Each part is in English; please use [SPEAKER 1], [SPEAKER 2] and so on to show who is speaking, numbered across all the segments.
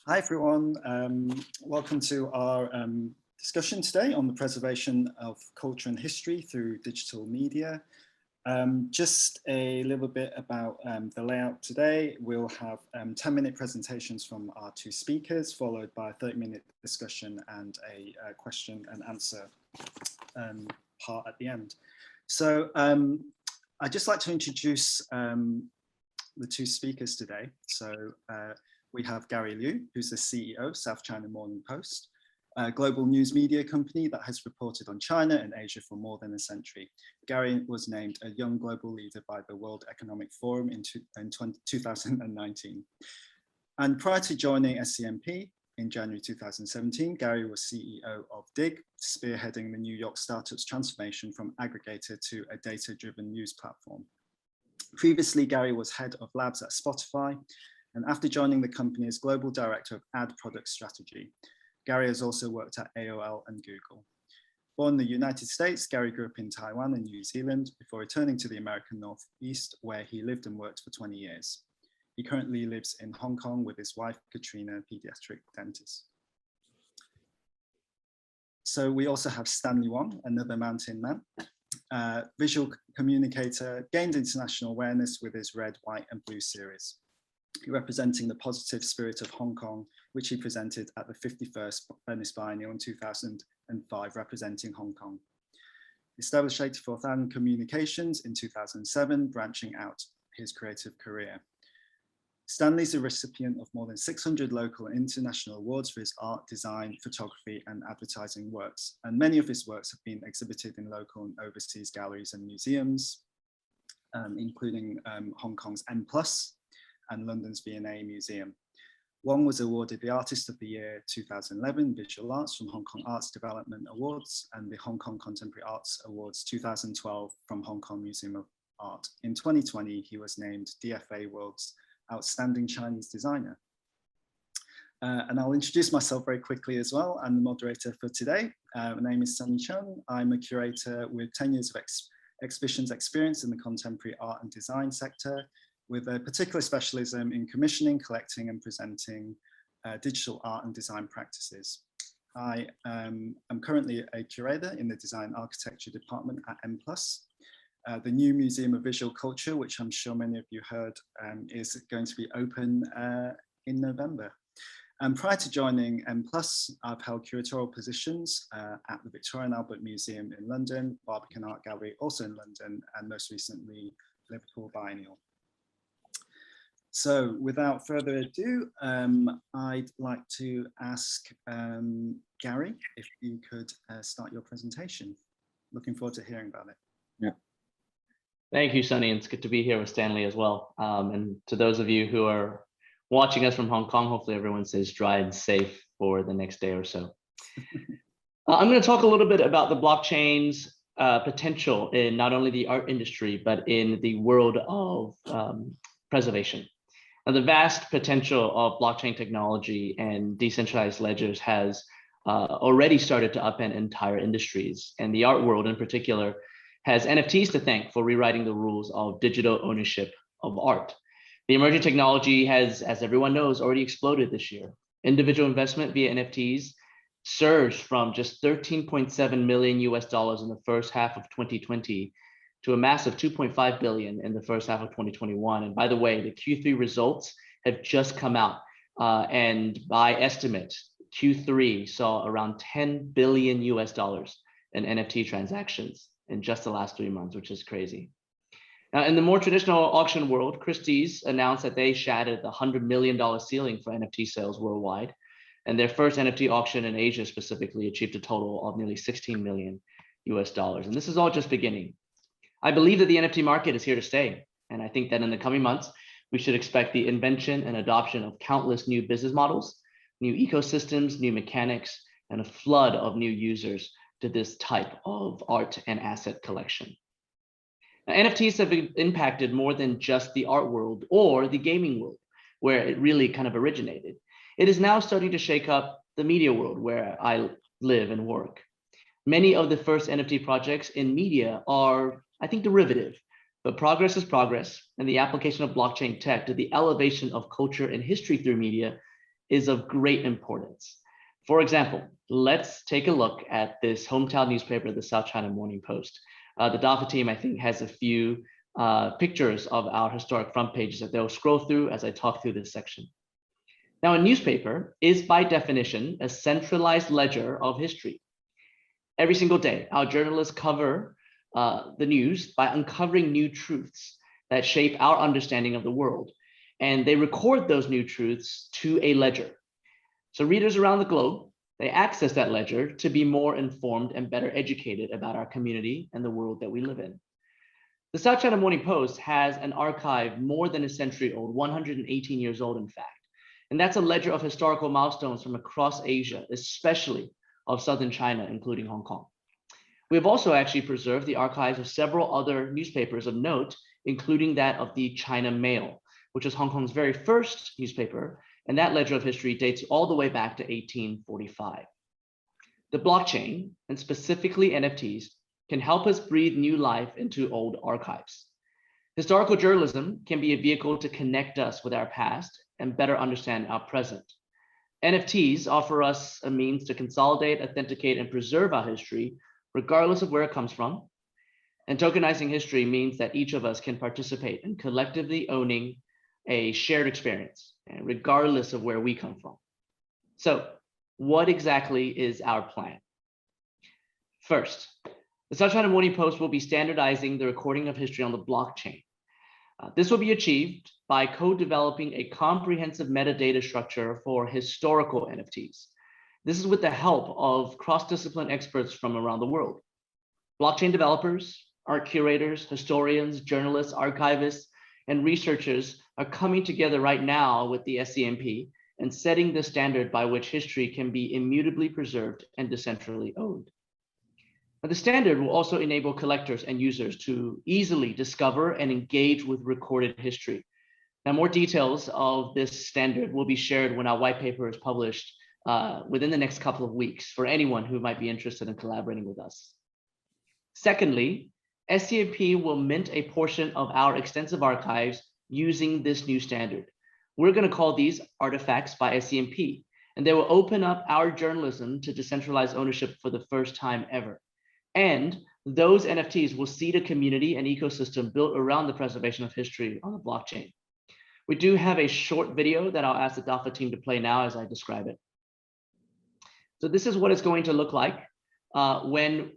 [SPEAKER 1] Hi everyone, welcome to our discussion today on the preservation of culture and history through digital media. Just a little bit about the layout today. We'll have 10-minute presentations from our two speakers, followed by a 30-minute discussion and a question and answer part at the end. So I'd just like to introduce the two speakers today. So we have Gary Liu, who's the CEO of South China Morning Post, a global news media company that has reported on China and Asia for more than a century. Gary was named a young global leader by the World Economic Forum in 2019. And prior to joining SCMP in January 2017, Gary was CEO of Dig, spearheading the New York startup's transformation from aggregator to a data-driven news platform. Previously, Gary was head of labs at Spotify, and after joining the company as global director of ad product strategy. Gary has also worked at AOL and Google. Born in the United States, Gary grew up in Taiwan and New Zealand before returning to the American Northeast, where he lived and worked for 20 years. He currently lives in Hong Kong with his wife, Katrina, pediatric dentist. So we also have Stanley Wong, another mountain man. Visual communicator, gained international awareness with his Red, White and Blue series, representing the positive spirit of Hong Kong, which he presented at the 51st Venice Biennial in 2005, representing Hong Kong. Established 84th Anne Communications in 2007, branching out his creative career. Stanley's a recipient of more than 600 local and international awards for his art, design, photography, and advertising works. And many of his works have been exhibited in local and overseas galleries and museums, including Hong Kong's M+ and London's V&A Museum. Wong was awarded the Artist of the Year 2011 Visual Arts from Hong Kong Arts Development Awards and the Hong Kong Contemporary Arts Awards 2012 from Hong Kong Museum of Art. In 2020, he was named DAFA World's Outstanding Chinese Designer. And I'll introduce myself very quickly as well. I'm the moderator for today. My name is Sunny Chung. I'm a curator with 10 years of exhibitions experience in the contemporary art and design sector, with a particular specialism in commissioning, collecting and presenting digital art and design practices. I am currently a curator in the design architecture department at M+. The new Museum of Visual Culture, which I'm sure many of you heard, is going to be open in November. And prior to joining M+, I've held curatorial positions at the Victoria and Albert Museum in London, Barbican Art Gallery also in London, and most recently Liverpool Biennial. So without further ado, I'd like to ask Gary if you could start your presentation. Looking forward to hearing about it.
[SPEAKER 2] Yeah. Thank you, Sunny. It's good to be here with Stanley as well. And to those of you who are watching us from Hong Kong, hopefully everyone stays dry and safe for the next day or so. I'm going to talk a little bit about the blockchain's potential in not only the art industry, but in the world of preservation. Now, the vast potential of blockchain technology and decentralized ledgers has already started to upend entire industries, and the art world in particular has NFTs to thank for rewriting the rules of digital ownership of art. The emerging technology has, as everyone knows, already exploded this year. Individual investment via NFTs surged from just $13.7 million in the first half of 2020 to a massive 2.5 billion in the first half of 2021. And by the way, the Q3 results have just come out. And by estimate, Q3 saw around $10 billion in NFT transactions in just the last 3 months, which is crazy. Now, in the more traditional auction world, Christie's announced that they shattered the $100 million ceiling for NFT sales worldwide. And their first NFT auction in Asia specifically achieved a total of nearly $16 million. And this is all just beginning. I believe that the NFT market is here to stay. And I think that in the coming months, we should expect the invention and adoption of countless new business models, new ecosystems, new mechanics, and a flood of new users to this type of art and asset collection. Now, NFTs have impacted more than just the art world or the gaming world, where it really kind of originated. It is now starting to shake up the media world where I live and work. Many of the first NFT projects in media are, I think, derivative, but progress is progress, and the application of blockchain tech to the elevation of culture and history through media is of great importance. For example, let's take a look at this hometown newspaper, the South China Morning Post. The DAFA team, I think, has a few pictures of our historic front pages that they'll scroll through as I talk through this section. Now, a newspaper is by definition a centralized ledger of history. Every single day, our journalists cover the news by uncovering new truths that shape our understanding of the world. And they record those new truths to a ledger. So readers around the globe, they access that ledger to be more informed and better educated about our community and the world that we live in. The South China Morning Post has an archive more than a century old, 118 years old, in fact. And that's a ledger of historical milestones from across Asia, especially of southern China, including Hong Kong. We have also actually preserved the archives of several other newspapers of note, including that of the China Mail, which is Hong Kong's very first newspaper, and that ledger of history dates all the way back to 1845. The blockchain, and specifically NFTs, can help us breathe new life into old archives. Historical journalism can be a vehicle to connect us with our past and better understand our present. NFTs offer us a means to consolidate, authenticate, and preserve our history, regardless of where it comes from. And tokenizing history means that each of us can participate in collectively owning a shared experience, regardless of where we come from. So, what exactly is our plan? First, the South China Morning Post will be standardizing the recording of history on the blockchain. This will be achieved by co-developing a comprehensive metadata structure for historical NFTs. This is with the help of cross-discipline experts from around the world. Blockchain developers, art curators, historians, journalists, archivists, and researchers are coming together right now with the SCMP and setting the standard by which history can be immutably preserved and decentrally owned. Now, the standard will also enable collectors and users to easily discover and engage with recorded history. Now, more details of this standard will be shared when our white paper is published within the next couple of weeks for anyone who might be interested in collaborating with us. Secondly, SCMP will mint a portion of our extensive archives using this new standard. We're going to call these artifacts by SCMP, and they will open up our journalism to decentralized ownership for the first time ever. And those NFTs will seed a community and ecosystem built around the preservation of history on the blockchain. We do have a short video that I'll ask the DAFA team to play now as I describe it. So this is what it's going to look like when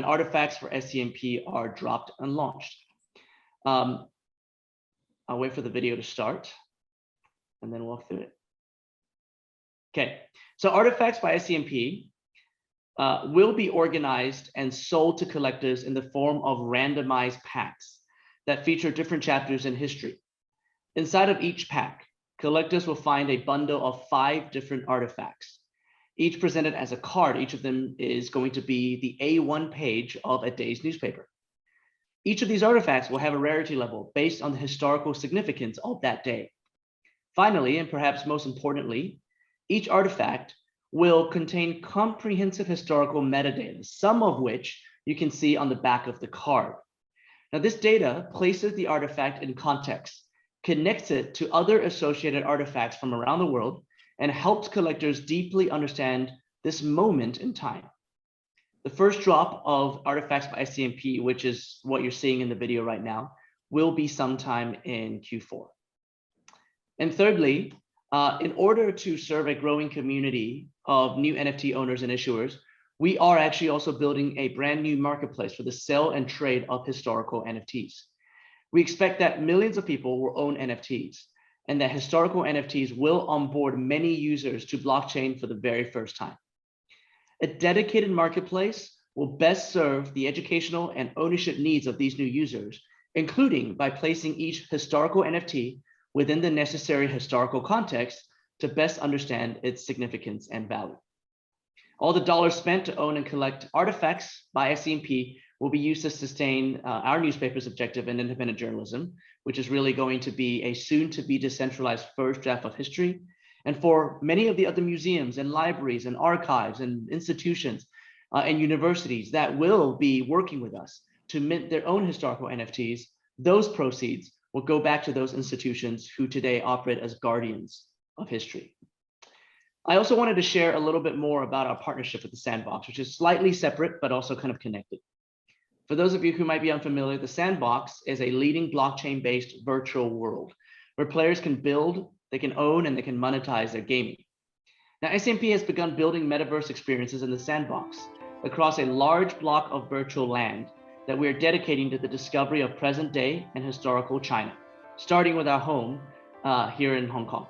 [SPEAKER 2] artifacts for SCMP are dropped and launched. I'll wait for the video to start and then walk through it. Okay, so artifacts by SCMP will be organized and sold to collectors in the form of randomized packs that feature different chapters in history. Inside of each pack, collectors will find a bundle of 5 different artifacts, each presented as a card. Each of them is going to be the A1 page of a day's newspaper. Each of these artifacts will have a rarity level based on the historical significance of that day. Finally, and perhaps most importantly, each artifact will contain comprehensive historical metadata, some of which you can see on the back of the card. Now, this data places the artifact in context, connects it to other associated artifacts from around the world, and helps collectors deeply understand this moment in time. The first drop of artifacts by SCMP, which is what you're seeing in the video right now, will be sometime in Q4. And thirdly, in order to serve a growing community of new NFT owners and issuers, we are actually also building a brand new marketplace for the sale and trade of historical NFTs. We expect that millions of people will own NFTs, and that historical NFTs will onboard many users to blockchain for the very first time. A dedicated marketplace will best serve the educational and ownership needs of these new users, including by placing each historical NFT within the necessary historical context to best understand its significance and value. All the dollars spent to own and collect artifacts by SCMP will be used to sustain our newspaper's objective in independent journalism, which is really going to be a soon-to-be decentralized first draft of history. And for many of the other museums and libraries and archives and institutions and universities that will be working with us to mint their own historical NFTs, those proceeds will go back to those institutions who today operate as guardians of history. I also wanted to share a little bit more about our partnership with the Sandbox, which is slightly separate, but also kind of connected. For those of you who might be unfamiliar, the Sandbox is a leading blockchain-based virtual world where players can build, they can own, and they can monetize their gaming. Now, SCMP has begun building metaverse experiences in the Sandbox across a large block of virtual land that we are dedicating to the discovery of present day and historical China, starting with our home here in Hong Kong.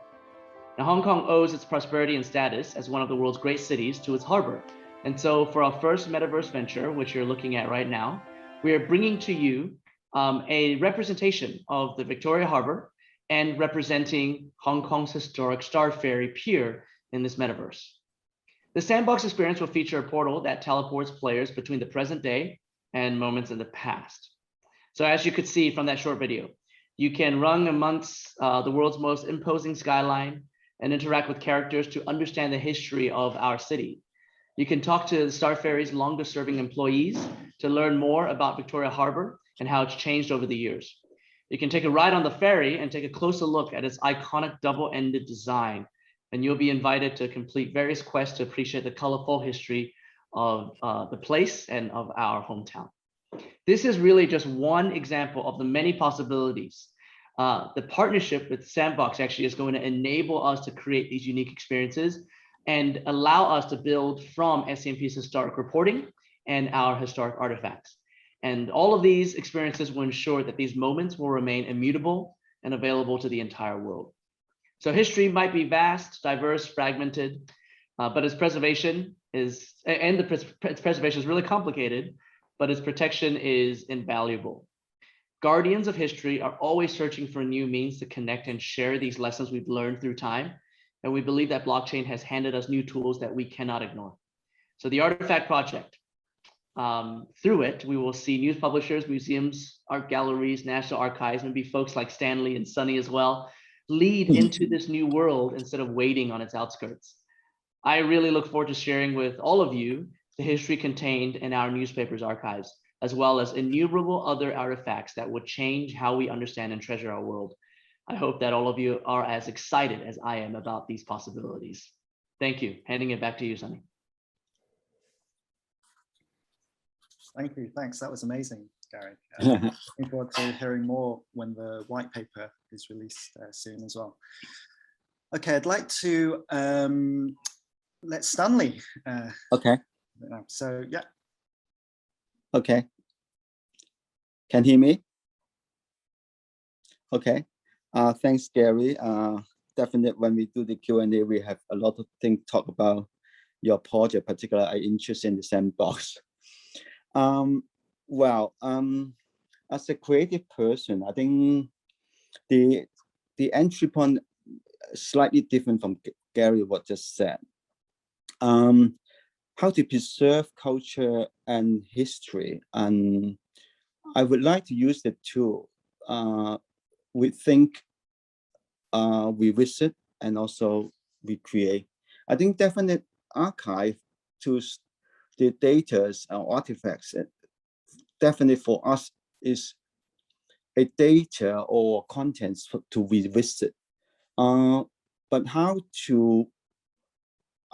[SPEAKER 2] Now, Hong Kong owes its prosperity and status as one of the world's great cities to its harbor. And so for our first metaverse venture, which you're looking at right now, we are bringing to you a representation of the Victoria Harbor and representing Hong Kong's historic Star Ferry Pier in this metaverse. The Sandbox experience will feature a portal that teleports players between the present day and moments in the past. So as you could see from that short video, you can run amongst the world's most imposing skyline and interact with characters to understand the history of our city. You can talk to the Star Ferry's longest serving employees to learn more about Victoria Harbor and how it's changed over the years. You can take a ride on the ferry and take a closer look at its iconic double-ended design, and you'll be invited to complete various quests to appreciate the colorful history of the place and of our hometown. This is really just one example of the many possibilities. The partnership with Sandbox actually is going to enable us to create these unique experiences and allow us to build from SCMP's historic reporting and our historic artifacts. And all of these experiences will ensure that these moments will remain immutable and available to the entire world. So history might be vast, diverse, fragmented, but its preservation is, its preservation is really complicated, but its protection is invaluable. Guardians of history are always searching for new means to connect and share these lessons we've learned through time. And we believe that blockchain has handed us new tools that we cannot ignore. So the Artifact Project, through it, we will see news publishers, museums, art galleries, national archives, maybe folks like Stanley and Sunny as well, lead into this new world instead of waiting on its outskirts. I really look forward to sharing with all of you the history contained in our newspaper's archives, as well as innumerable other artifacts that would change how we understand and treasure our world. I hope that all of you are as excited as I am about these possibilities. Thank you. Handing it back to you, Sunny.
[SPEAKER 1] Thank you. Thanks. That was amazing, Gary. Looking forward to hearing more when the white paper is released soon as well. Okay, I'd like to let Stanley.
[SPEAKER 3] Okay.
[SPEAKER 1] So, yeah.
[SPEAKER 3] Okay. Can you hear me? Okay. Thanks, Gary. Definitely when we do the Q&A, we have a lot of things to talk about your project, particularly I'm interested in the Sandbox. As a creative person, I think the entry point is slightly different from Gary what just said. How to preserve culture and history, and I would like to use the tool. We think, we visit, and also we create. I think definite archive to the data or artifacts, definitely for us is a data or contents to revisit. But how to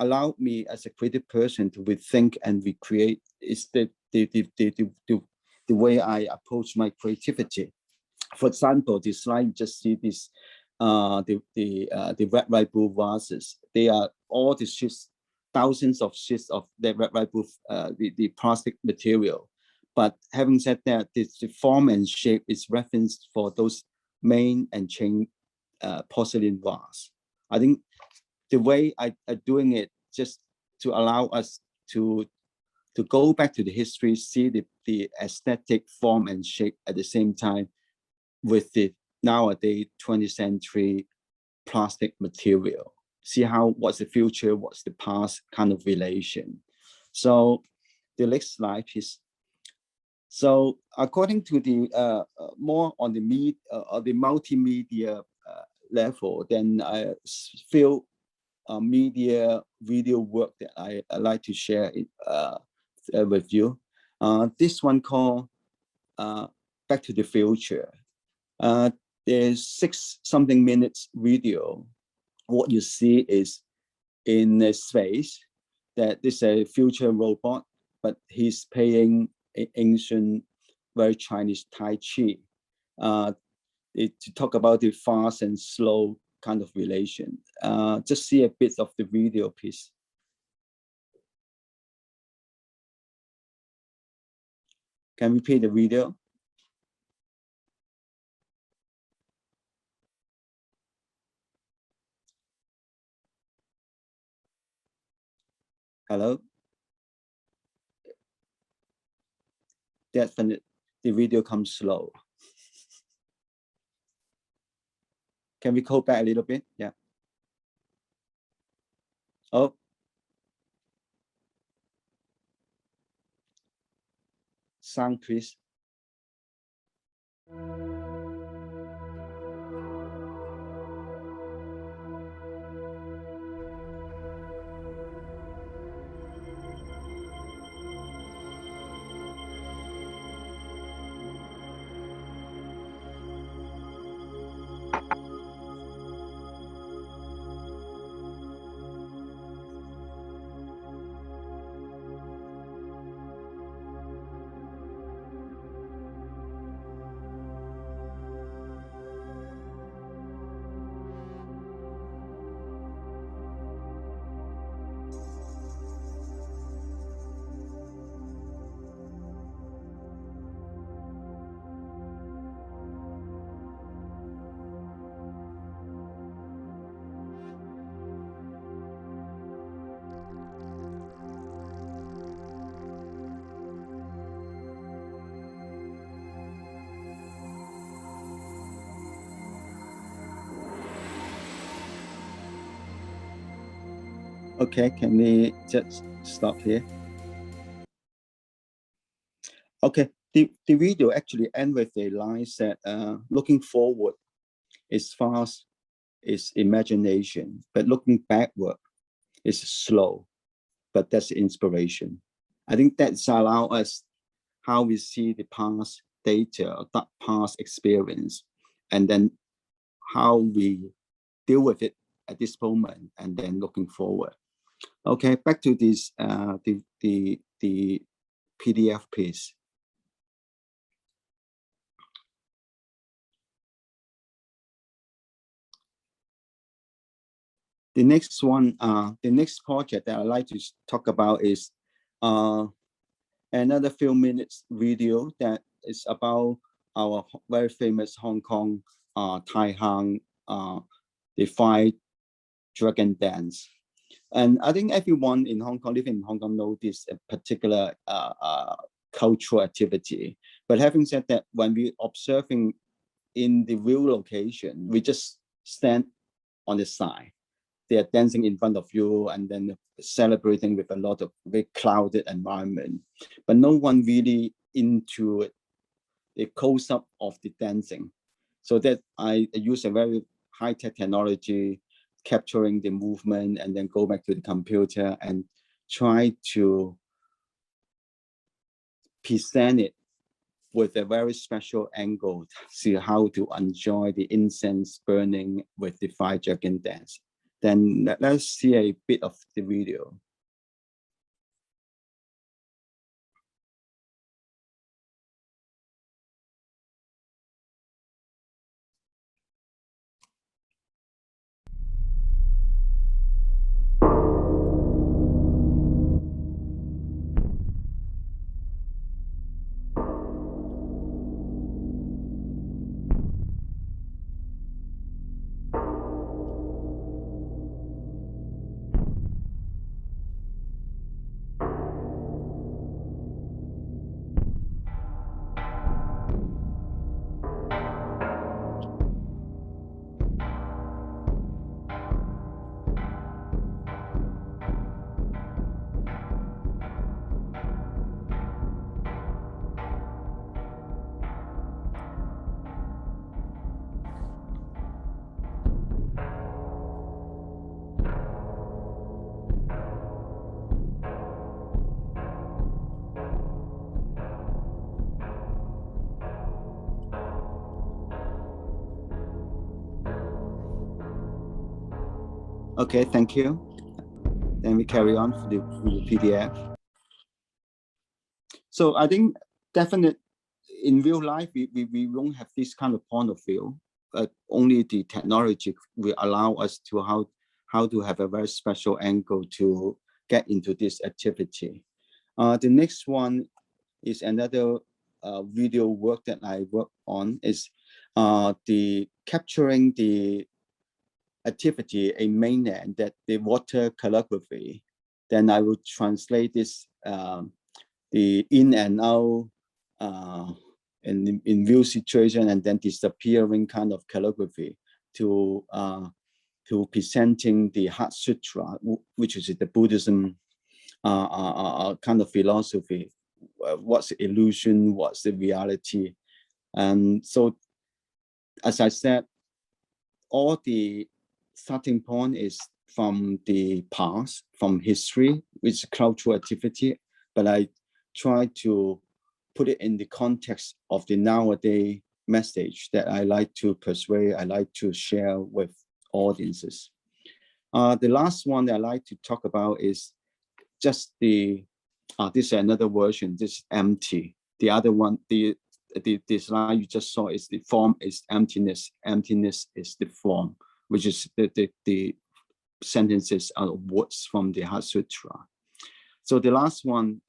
[SPEAKER 3] allow me as a creative person to rethink and recreate is the way I approach my creativity. For example, the slide you just see this, the red, white, blue vases. They are all the sheets, thousands of sheets of the red, white, blue, the plastic material. But having said that, the form and shape is referenced for those main and chain porcelain vase. I think the way I'm doing it just to allow us to go back to the history, see the aesthetic form and shape at the same time with the nowadays 20th century plastic material. See how what's the future, what's the past kind of relation. So the next slide, please. So according to the more on the the multimedia level, then I feel media video work that I like to share it, with you. This one called Back to the Future. There's 6-something minutes video. What you see is in space, that this is a future robot, but he's playing an ancient, very Chinese Tai Chi. To talk about the fast and slow kind of relation. Just see a bit of the video, please. Can we play the video? Hello? That's when the video comes slow. Can we go back a little bit? Yeah. Oh. Sound, please. Okay, can we just stop here? Okay, the video actually ends with a line that looking forward is fast, is imagination, but looking backward is slow, but that's inspiration. I think that's allow us how we see the past data, or that past experience, and then how we deal with it at this moment, and then looking forward. Okay, back to this the PDF, please. The next one, the next project that I'd like to talk about is another few minutes video that is about our very famous Hong Kong Tai Hang, the 5 dragon dance. And I think everyone in Hong Kong, living in Hong Kong, knows this particular cultural activity. But having said that, when we observing in the real location, we just stand on the side. They are dancing in front of you and then celebrating with a lot of very clouded environment, but no one really into the close-up of the dancing. So that I use a very high-tech technology, capturing the movement, and then go back to the computer and try to present it with a very special angle, see how to enjoy the incense burning with the 5 dragon dance. Then let's see a bit of the video. Okay, thank you. Then we carry on with the PDF. So I think definitely in real life, we won't have this kind of point of view, but only the technology will allow us to how to have a very special angle to get into this activity. The next one is another video work that I work on is the capturing the activity in mainland, that the water calligraphy. Then I will translate this the in and out in view situation and then disappearing kind of calligraphy to presenting the Heart Sutra, which is the Buddhism kind of philosophy. What's the illusion? What's the reality? And so, as I said, all the starting point is from the past, from history, which is cultural activity, but I try to put it in the context of the nowadays message that I like to persuade, I like to share with audiences. The last one I like to talk about is just the, this is another version, this empty. The other one, the slide you just saw is the form is emptiness. Emptiness is the form, which is the sentences are words from the Heart Sutra. So the last one,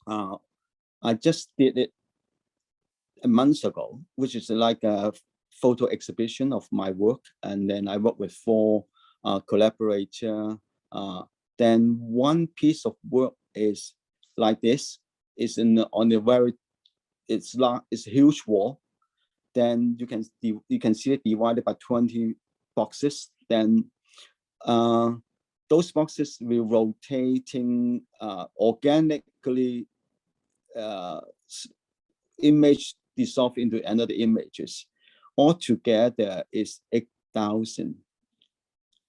[SPEAKER 3] I just did it a month ago, which is like a photo exhibition of my work. And then I work with 4 collaborators. Then one piece of work is like this. It's on the very, it's a huge wall. Then you can see it divided by 20 boxes. Then those boxes will rotating organically, image dissolve into another images. Altogether is 8,000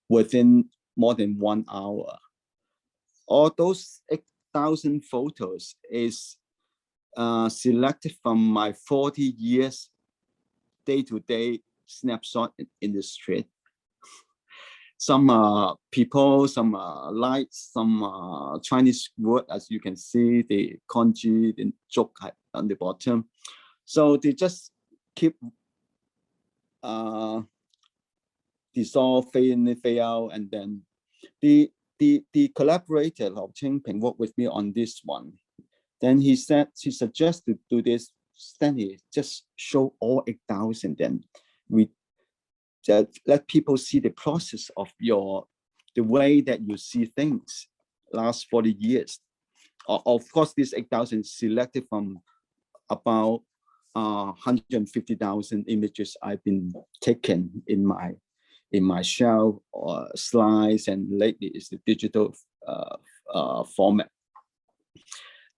[SPEAKER 3] within more than 1 hour. All those 8,000 photos is selected from my 40 years day-to-day snapshot in the street. Some people, some lights, some Chinese word, as you can see, the kanji, the joke on the bottom. So they just keep dissolve, fade in, fade out, and then the collaborator of Qingping worked with me on this one. Then he suggested to do this, Stanley, just show all 8,000, then we let people see the process of the way that you see things last 40 years. Of course, this 8,000 is selected from about 150,000 images I've been taken in my shelf or slides, and lately it's the digital format.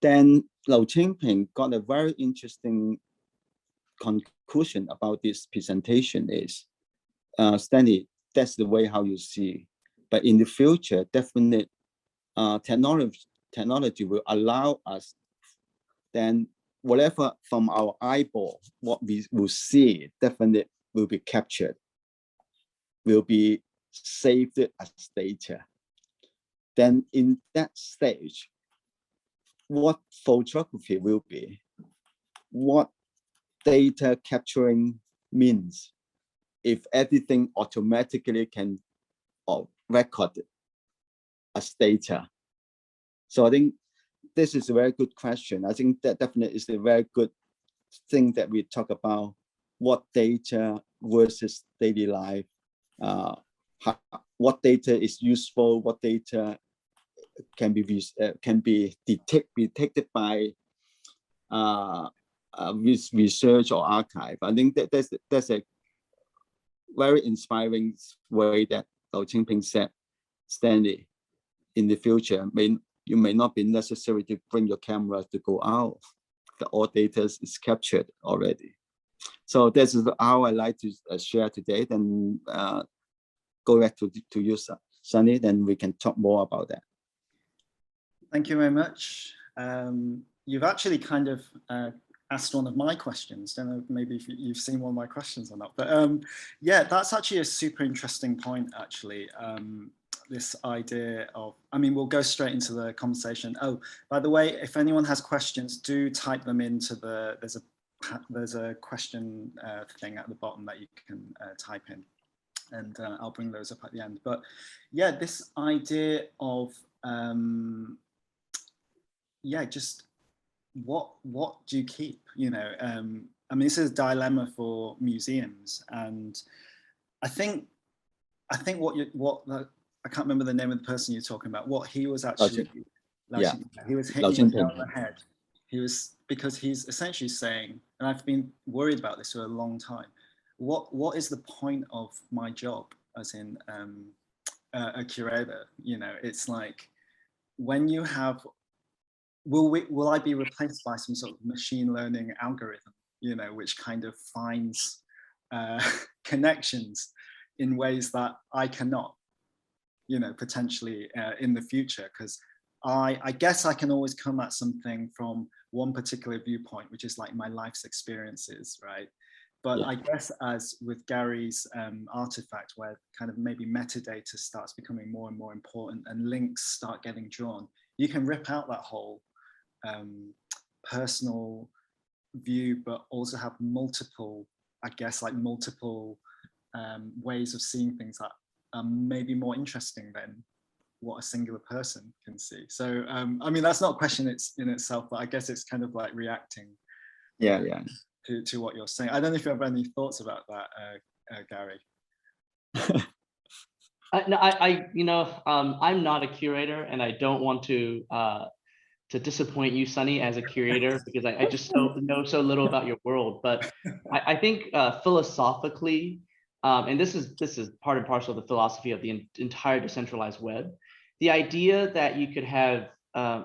[SPEAKER 3] Then Lau Qingping got a very interesting conclusion about this presentation is, Stanley, that's the way how you see. But in the future, definitely technology will allow us, then whatever from our eyeball, what we will see, definitely will be captured, will be saved as data. Then in that stage, what photography will be, what data capturing means, if everything automatically can record as data. So I think this is a very good question. I think that definitely is a very good thing that we talk about, what data versus daily life, what data is useful, what data can be detected by research or archive. I think that that's a very inspiring way that Lau Qingping said, Stanley, in the future, you may not be necessary to bring your camera to go out. All data is captured already. So this is how I like to share today. Then go back to you, Sunny, then we can talk more about that.
[SPEAKER 1] Thank you very much. You've actually kind of asked one of my questions. Don't know maybe if you've seen one of my questions or not, but yeah, that's actually a super interesting point, actually. this idea of, I mean, we'll go straight into the conversation. Oh, by the way, if anyone has questions, do type them into there's a question thing at the bottom that you can type in, and I'll bring those up at the end. But yeah, this idea of yeah, just what do you keep? You know, I mean, this is a dilemma for museums, and I think I can't remember the name of the person you're talking about. What he was actually, he was hitting me on the head. He was, because he's essentially saying, and I've been worried about this for a long time. What is the point of my job as in a curator? You know, it's like, when you have, will I be replaced by some sort of machine learning algorithm? You know, which kind of finds connections in ways that I cannot, you know, potentially in the future, because I guess I can always come at something from one particular viewpoint, which is like my life's experiences, right? But I guess as with Gary's artifact, where kind of maybe metadata starts becoming more and more important and links start getting drawn, you can rip out that whole personal view, but also have multiple, I guess, like multiple ways of seeing things that are maybe more interesting than what a singular person can see. So I mean, that's not a question in itself, but I guess it's kind of like reacting to what you're saying. I don't know if you have any thoughts about that, Gary.
[SPEAKER 2] No, I'm not a curator, and I don't want to disappoint you, Sunny, as a curator, because I just know so little about your world. But I think philosophically, and this is part and parcel of the philosophy of the entire decentralized web, the idea that you could have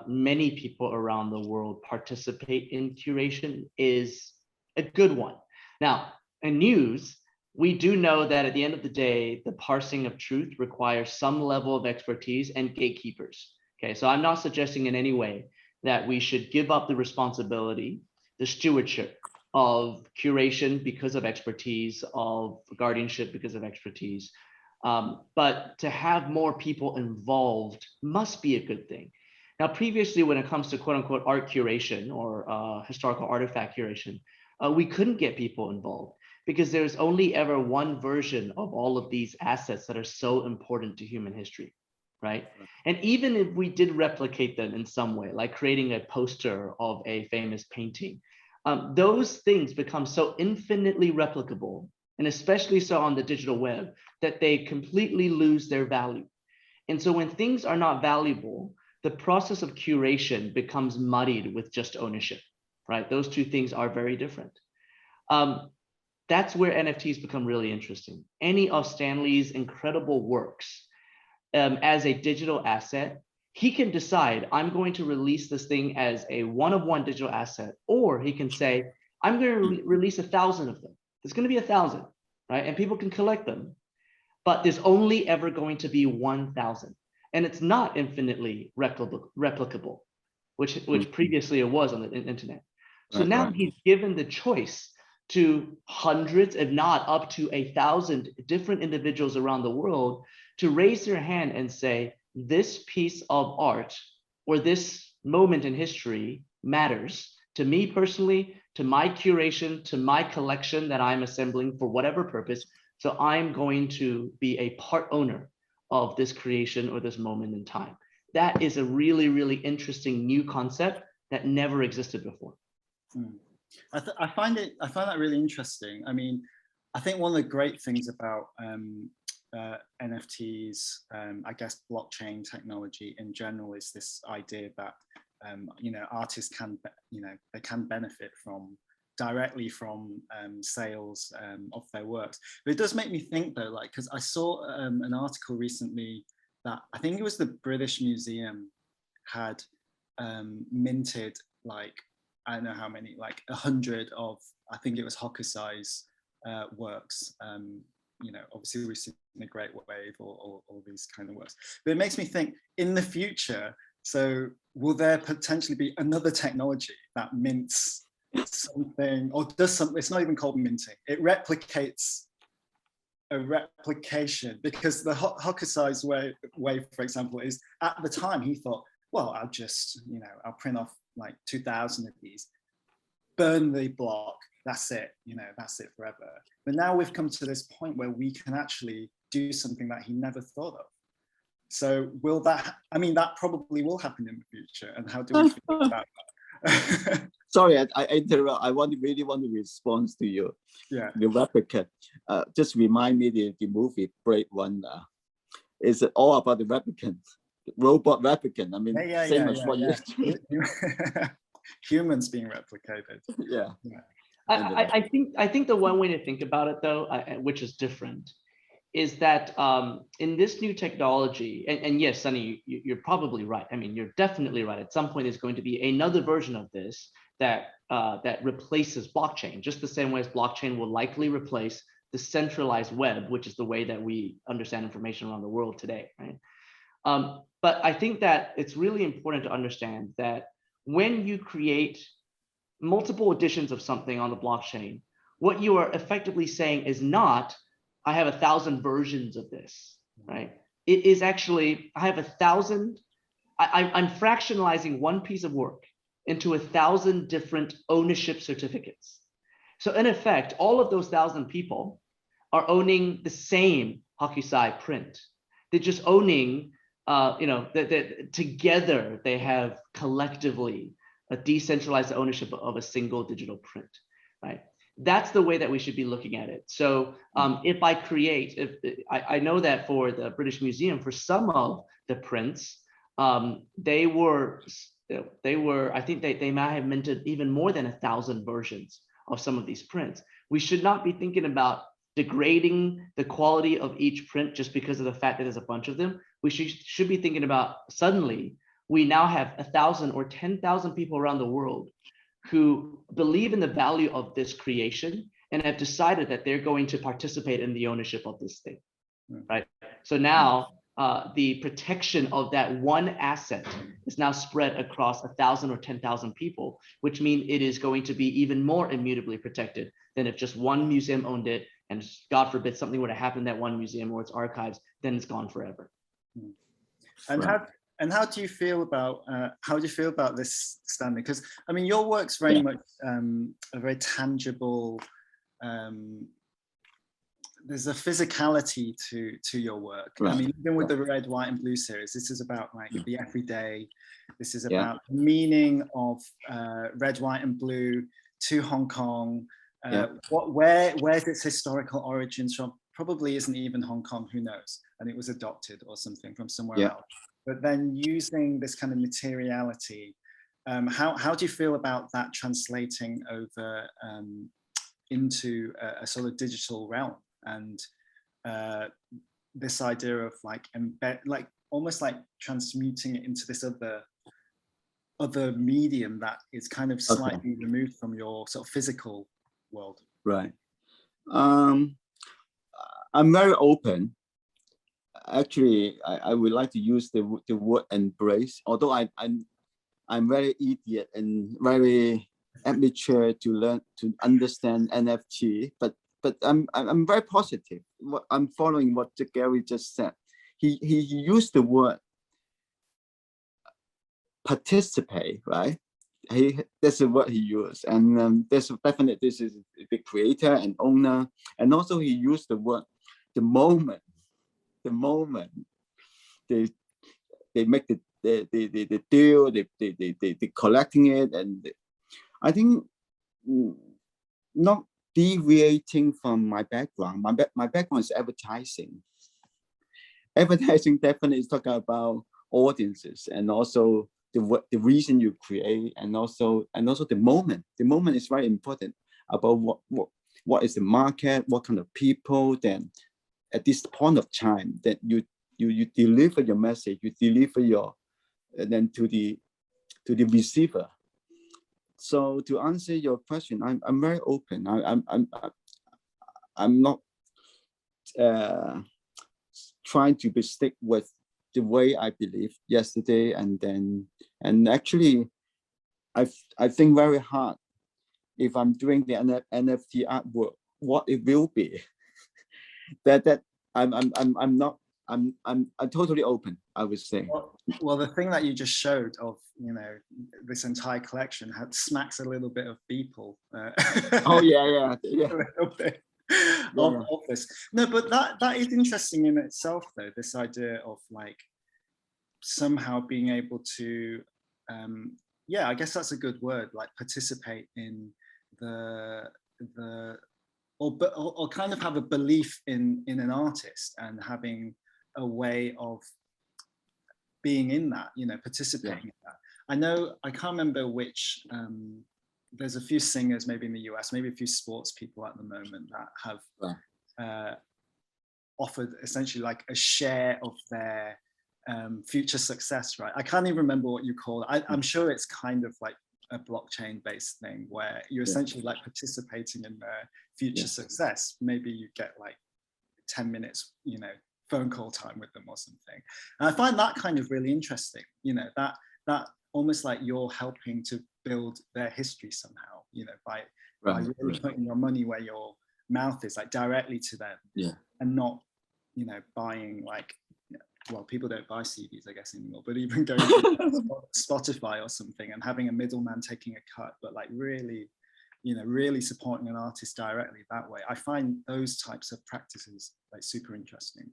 [SPEAKER 2] many people around the world participate in curation is a good one. Now, in news, we do know that at the end of the day, the parsing of truth requires some level of expertise and gatekeepers. Okay, so I'm not suggesting in any way that we should give up the responsibility, the stewardship of curation because of expertise, of guardianship because of expertise. But to have more people involved must be a good thing. Now, previously, when it comes to quote unquote art curation or historical artifact curation, we couldn't get people involved because there's only ever one version of all of these assets that are so important to human history, right? And even if we did replicate them in some way, like creating a poster of a famous painting, those things become so infinitely replicable, and especially so on the digital web, that they completely lose their value. And so when things are not valuable, the process of curation becomes muddied with just ownership, right? Those two things are very different. That's where NFTs become really interesting. Any of Stanley's incredible works as a digital asset, he can decide, I'm going to release this thing as a one-of-one digital asset, or he can say, I'm going to release 1,000 of them. There's going to be 1,000, right? And people can collect them, but there's only ever going to be 1,000. And it's not infinitely replicable, which previously it was on the internet. So now he's given the choice to hundreds, if not up to 1,000 different individuals around the world to raise their hand and say, this piece of art or this moment in history matters to me personally, to my curation, to my collection that I'm assembling for whatever purpose. So I'm going to be a part owner of this creation or this moment in time. That is a really, really interesting new concept that never existed before.
[SPEAKER 1] I find that really interesting. I mean, I think one of the great things about NFTs, I guess blockchain technology in general, is this idea that you know, artists can, you know, they can benefit directly from sales of their works. But it does make me think though, like, because I saw an article recently that I think it was the British Museum had minted, like, I don't know how many, like 100 of, I think it was Hokusai's works. You know, obviously we've seen the Great Wave or all these kind of works. But it makes me think, in the future, so will there potentially be another technology that mints something, or does something? It's not even called minting. It replicates a replication, because the Hokusai's way, for example, is at the time he thought, well, I'll just, I'll print off like 2,000 of these, burn the block, that's it, that's it forever. But now we've come to this point where we can actually do something that he never thought of. So will that, that probably will happen in the future. And how do we feel about that?
[SPEAKER 3] Sorry, I interrupt. I really want to respond to you.
[SPEAKER 1] Yeah.
[SPEAKER 3] The replicant. Just remind me the movie Blade Runner. Is it all about the replicant, robot replicant? Same as what you.
[SPEAKER 1] Humans being replicated.
[SPEAKER 3] Yeah.
[SPEAKER 2] I think the one way to think about it, though, which is different, is that in this new technology, and yes, Sunny, you're probably right. You're definitely right. At some point, there's going to be another version of this that replaces blockchain, just the same way as blockchain will likely replace the centralized web, which is the way that we understand information around the world today, right? But I think that it's really important to understand that when you create multiple editions of something on the blockchain, what you are effectively saying is not, I have 1,000 versions of this, right? It is actually, I have 1,000, I'm fractionalizing one piece of work into 1,000 different ownership certificates. So in effect, all of those 1,000 people are owning the same Hokusai print. They're just owning, together they have collectively a decentralized ownership of a single digital print, right? That's the way that we should be looking at it. So if I know that for the British Museum, for some of the prints, they were, I think they might have minted even more than 1,000 versions of some of these prints. We should not be thinking about degrading the quality of each print just because of the fact that there's a bunch of them. We should be thinking about, suddenly, we now have 1,000 or 10,000 people around the world who believe in the value of this creation and have decided that they're going to participate in the ownership of this thing, right? So now the protection of that one asset is now spread across 1,000 or 10,000 people, which means it is going to be even more immutably protected than if just one museum owned it, and God forbid something were to happen in that one museum or its archives, then it's gone forever.
[SPEAKER 1] And how do you feel about this, Stanley? Because your work's very much a very tangible. There's a physicality to your work.
[SPEAKER 3] Right.
[SPEAKER 1] Even with the Red, White, and Blue series, this is about the everyday. This is about the meaning of Red, White, and Blue to Hong Kong. Where's its historical origins from? Probably isn't even Hong Kong. Who knows? And it was adopted or something from somewhere else. But then using this kind of materiality, how do you feel about that translating over into a sort of digital realm, and this idea of almost like transmuting it into this other medium that is kind of slightly removed from your sort of physical world?
[SPEAKER 3] Right. I'm very open. Actually, I would like to use the word embrace, although I'm very idiot and very amateur to learn to understand NFT, but I'm very positive. I'm following what Gary just said. He used the word participate, right? That's the word he used, and there's definitely, this is the creator and owner, and also he used the word the moment they make the deal, they collecting it, and I think not deviating from my background. My background is advertising. Advertising definitely is talking about audiences, and also the reason you create, and also the moment. The moment is very important about what is the market, what kind of people. Then at this point of time, that you deliver your message, you deliver then to the receiver. So to answer your question, I'm very open. I'm not trying to be stick with the way I believe yesterday, and actually I think very hard if I'm doing the NFT artwork, what it will be. that I'm totally open, I would say.
[SPEAKER 1] Well, the thing that you just showed of, you know, this entire collection smacks a little bit of Beeple.
[SPEAKER 3] Oh yeah.
[SPEAKER 1] A little bit of this. No, but that is interesting in itself, though. This idea of like somehow being able to, yeah, I guess that's a good word, like participate in or kind of have a belief in an artist and having a way of being in that, you know, participating in that. I know, I can't remember which, there's a few singers maybe in the US, maybe a few sports people at the moment that have offered essentially like a share of their future success, right? I can't even remember what you call it. I'm sure it's kind of like a blockchain based thing where you're essentially like participating in their future success. Maybe you get like 10 minutes, you know, phone call time with them or something. And I find that kind of really interesting, you know, that almost like you're helping to build their history somehow, you know, by really putting your money where your mouth is, like directly to them, and not, you know, buying like, well, people don't buy CDs, I guess, anymore, but even going to Spotify or something and having a middleman taking a cut, but like really, you know, really supporting an artist directly that way. I find those types of practices like super interesting.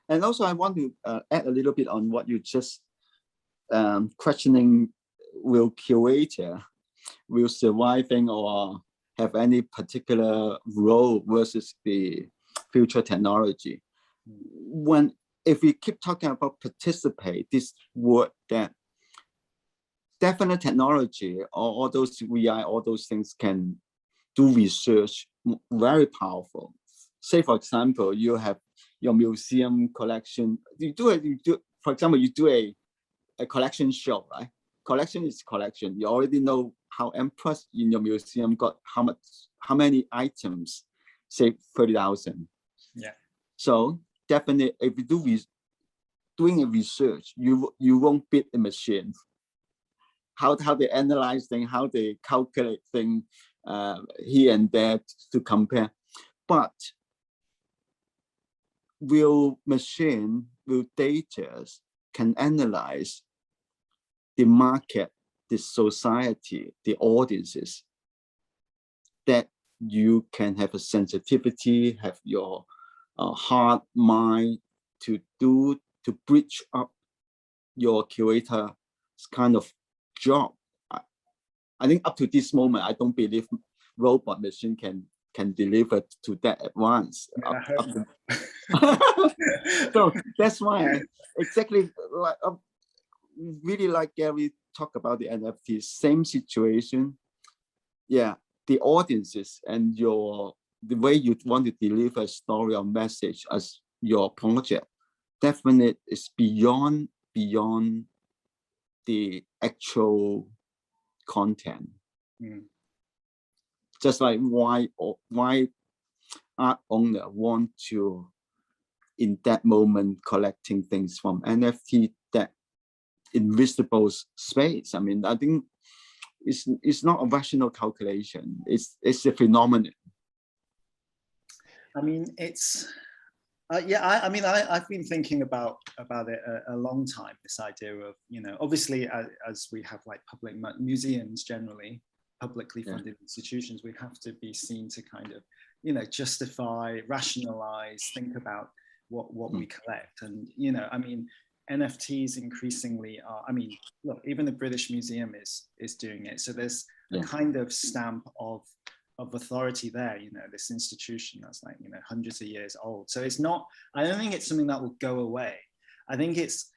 [SPEAKER 3] And also I want to add a little bit on what you just questioning, will Curator will surviving or have any particular role versus the future technology? If we keep talking about participate, this word, that definite technology or all those VI, all those things can do research, very powerful. Say, for example, you have your museum collection. For example, you do a collection show, right? Collection is collection. You already know how empress in your museum got how many items, say 30,000.
[SPEAKER 1] Yeah.
[SPEAKER 3] So definitely, if you doing a research, you won't beat the machine. How they analyze things, how they calculate things here and there to compare. But will data can analyze the market, the society, the audiences, that you can have a sensitivity, have your heart, mind to bridge up your curator's kind of job. I think up to this moment, I don't believe robot machine can deliver to that advance. So that's why exactly like really like Gary talk about the NFT, same situation. Yeah, the audiences and the way you want to deliver a story or message as your project definitely is beyond the actual content. Just like why art owner want to in that moment collecting things from NFT, that invisible space. I mean, I think it's not a rational calculation. It's a phenomenon.
[SPEAKER 1] I mean, it's I mean, I've been thinking about it a long time. This idea of, you know, obviously as we have like public museums generally, publicly funded institutions, we have to be seen to kind of, you know, justify, rationalize, think about what we collect. And, you know, I mean, NFTs increasingly are, I mean, look, even the British Museum is doing it. So there's a kind of stamp of authority there, you know, this institution that's like, you know, hundreds of years old. So it's not, I don't think it's something that will go away. I think it's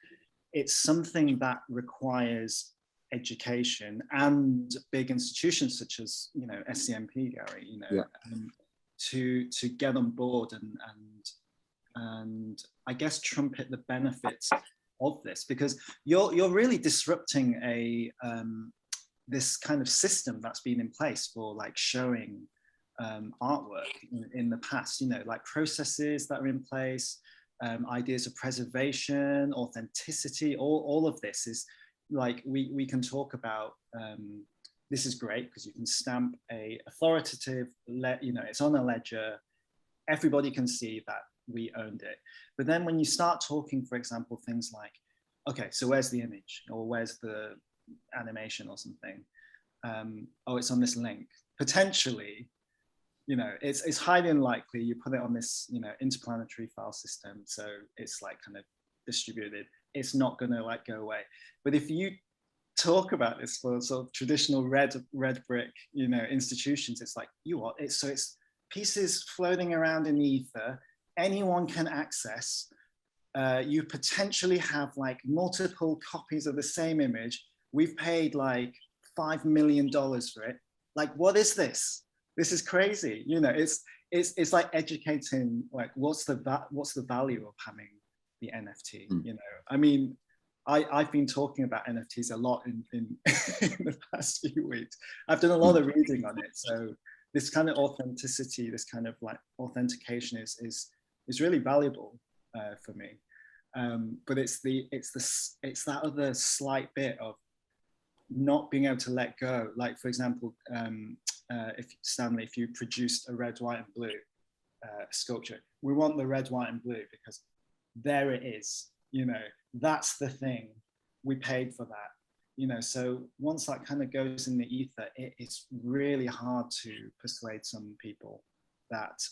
[SPEAKER 1] something that requires education and big institutions such as, you know, SCMP, Gary, you know, to get on board and I guess trumpet the benefits of this, because you're really disrupting this kind of system that's been in place for like showing artwork in the past, you know, like processes that are in place, ideas of preservation, authenticity, all of this is like, we can talk about, this is great because you can stamp a authoritative, you know, it's on a ledger, everybody can see that we owned it. But then when you start talking, for example, things like, okay, so where's the image, or where's the animation or something? Oh, it's on this link. Potentially, you know, it's highly unlikely you put it on this, you know, interplanetary file system, so it's like kind of distributed. It's not going to like go away. But if you talk about this for sort of traditional red brick, you know, institutions, it's like, it's pieces floating around in the ether. Anyone can access. You potentially have like multiple copies of the same image. We've paid like $5 million for it. Like, what is this? This is crazy. You know, it's like educating, like, what's the value of having the NFT? You know, I mean, I've been talking about NFTs a lot in the past few weeks. I've done a lot of reading on it. So this kind of authenticity, this kind of like authentication is really valuable for me. But it's that other slight bit of not being able to let go. Like, for example, if you produced a red, white, and blue sculpture, we want the red, white, and blue because there it is. You know, that's the thing. We paid for that. You know, so once that kind of goes in the ether, it's really hard to persuade some people that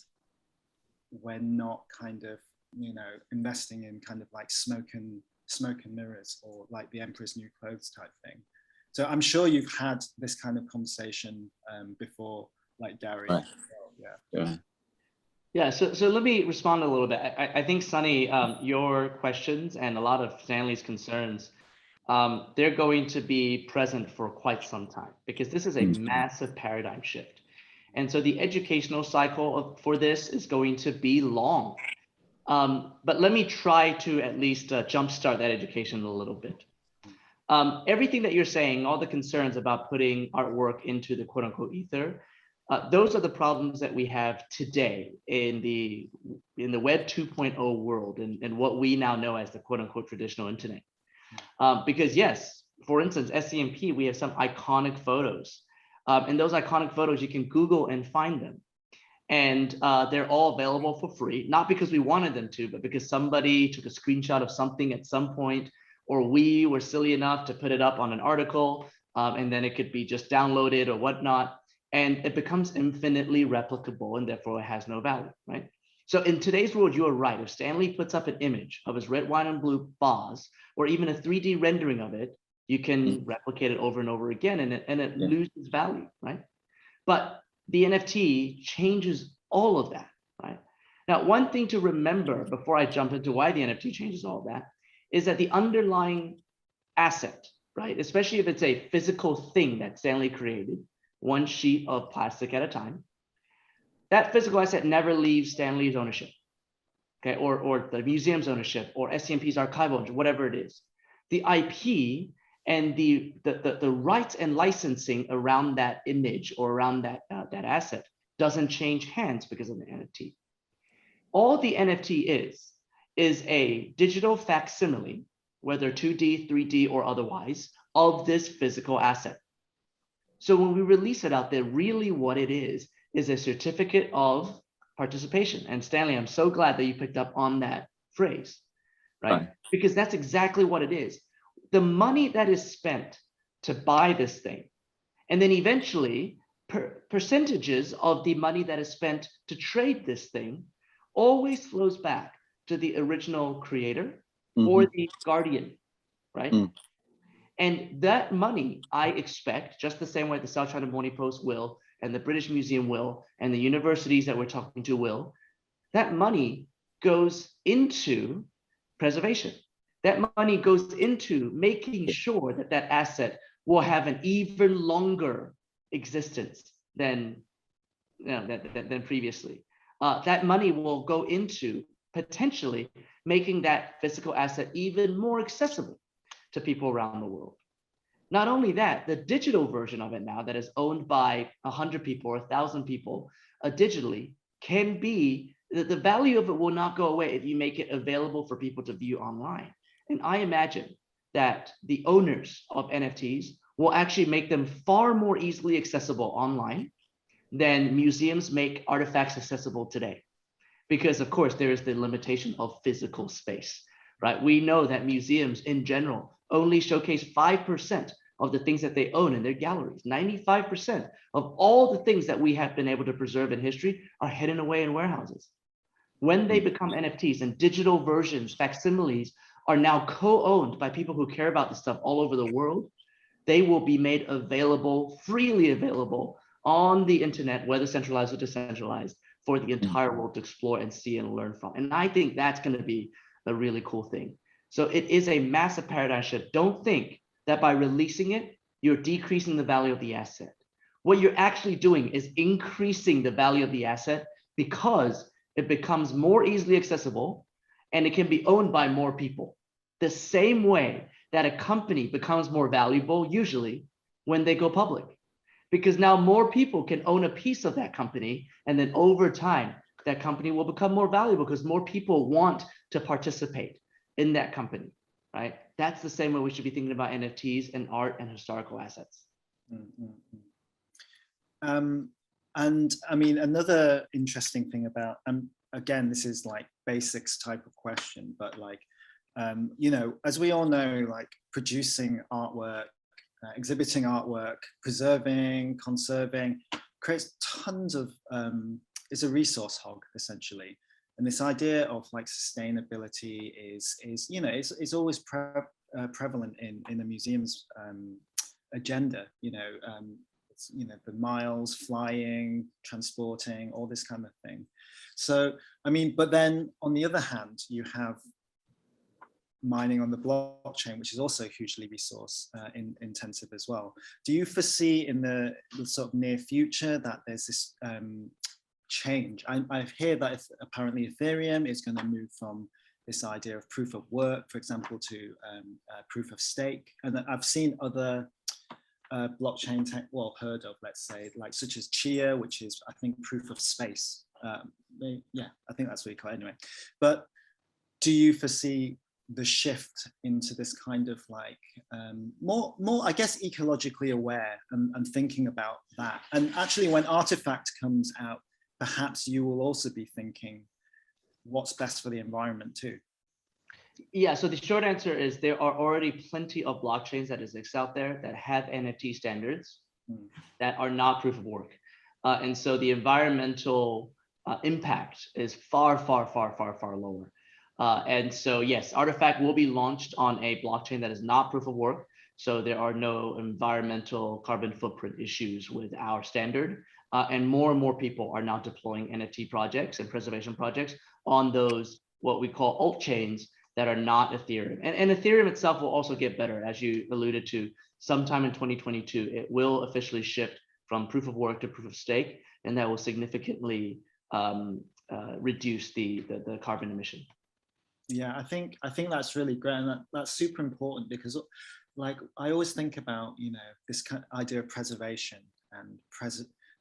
[SPEAKER 1] we're not kind of, you know, investing in kind of like smoke and mirrors, or like the Emperor's New Clothes type thing. So I'm sure you've had this kind of conversation before, like Gary.
[SPEAKER 3] Right.
[SPEAKER 1] Yeah.
[SPEAKER 2] Yeah, so let me respond a little bit. I think, Sunny, your questions and a lot of Stanley's concerns, they're going to be present for quite some time, because this is a massive paradigm shift. And so the educational cycle for this is going to be long. But let me try to at least jumpstart that education a little bit. Everything that you're saying, all the concerns about putting artwork into the quote unquote ether, those are the problems that we have today in the Web 2.0 world, and what we now know as the quote unquote traditional internet. Because yes, for instance, SCMP, we have some iconic photos. And those iconic photos, you can Google and find them. And they're all available for free, not because we wanted them to, but because somebody took a screenshot of something at some point, or we were silly enough to put it up on an article, and then it could be just downloaded or whatnot. And it becomes infinitely replicable, and therefore it has no value, right? So in today's world, you are right. If Stanley puts up an image of his red, white, and blue vase, or even a 3D rendering of it, you can replicate it over and over again, and it loses value, right? But the NFT changes all of that, right? Now, one thing to remember before I jump into why the NFT changes all of that is that the underlying asset, right, especially if it's a physical thing that Stanley created, one sheet of plastic at a time, that physical asset never leaves Stanley's ownership, okay, or the museum's ownership, or SCMP's archival ownership, whatever it is. The IP and the rights and licensing around that image or around that asset doesn't change hands because of the NFT. All the NFT is a digital facsimile, whether 2D, 3D, or otherwise, of this physical asset. So when we release it out there, really what it is a certificate of participation. And Stanley, I'm so glad that you picked up on that phrase, right? Because that's exactly what it is. The money that is spent to buy this thing, and then eventually percentages of the money that is spent to trade this thing, always flows back to the original creator or the guardian, right? And that money, I expect, just the same way the South China Morning Post will, and the British Museum will, and the universities that we're talking to will, that money goes into preservation. That money goes into making sure that that asset will have an even longer existence than previously. That money will go into potentially making that physical asset even more accessible to people around the world. Not only that, the digital version of it now that is owned by 100 people or 1,000 people digitally can be, the value of it will not go away if you make it available for people to view online. And I imagine that the owners of NFTs will actually make them far more easily accessible online than museums make artifacts accessible today. because of course there is the limitation of physical space, right? We know that museums in general only showcase 5% of the things that they own in their galleries. 95% of all the things that we have been able to preserve in history are hidden away in warehouses. When they become NFTs and digital versions, facsimiles, are now co-owned by people who care about this stuff all over the world, they will be made available, freely available on the internet, whether centralized or decentralized, for the entire world to explore and see and learn from. And I think that's going to be a really cool thing. So it is a massive paradigm shift. Don't think that by releasing it, you're decreasing the value of the asset. What you're actually doing is increasing the value of the asset because it becomes more easily accessible and it can be owned by more people. The same way that a company becomes more valuable usually when they go public, because now more people can own a piece of that company, and then over time that company will become more valuable because more people want to participate in that company, right? That's the same way we should be thinking about NFTs and art and historical assets.
[SPEAKER 1] And I mean, another interesting thing about, again, this is like basics type of question, but like, you know, as we all know, like producing artwork, exhibiting artwork, preserving, conserving, creates tons of, it's a resource hog essentially. And this idea of like sustainability is you know, it's always prevalent in the museum's agenda, you know, it's, you know, the miles, flying, transporting, all this kind of thing. So, I mean, but then on the other hand, you have mining on the blockchain, which is also hugely resource intensive as well. Do you foresee in the sort of near future that there's this change? I hear that apparently Ethereum is going to move from this idea of proof of work, for example, to proof of stake. And I've seen other blockchain tech, well, heard of, let's say, like such as Chia, which is, I think, proof of space. Yeah, I think that's what you call it anyway. But do you foresee the shift into this kind of like more, I guess, ecologically aware and thinking about that? And actually, when Artifact comes out, perhaps you will also be thinking what's best for the environment too.
[SPEAKER 2] Yeah, so the short answer is there are already plenty of blockchains that exist out there that have NFT standards that are not proof of work. And so the environmental impact is far, far, far, far, far lower. And so, yes, Artifact will be launched on a blockchain that is not proof of work. So there are no environmental carbon footprint issues with our standard. And more people are now deploying NFT projects and preservation projects on those, what we call alt chains that are not Ethereum. And Ethereum itself will also get better, as you alluded to. Sometime in 2022, it will officially shift from proof of work to proof of stake, and that will significantly reduce the carbon emission.
[SPEAKER 1] Yeah, I think that's really great, and that's super important, because like I always think about, you know, this kind of idea of preservation and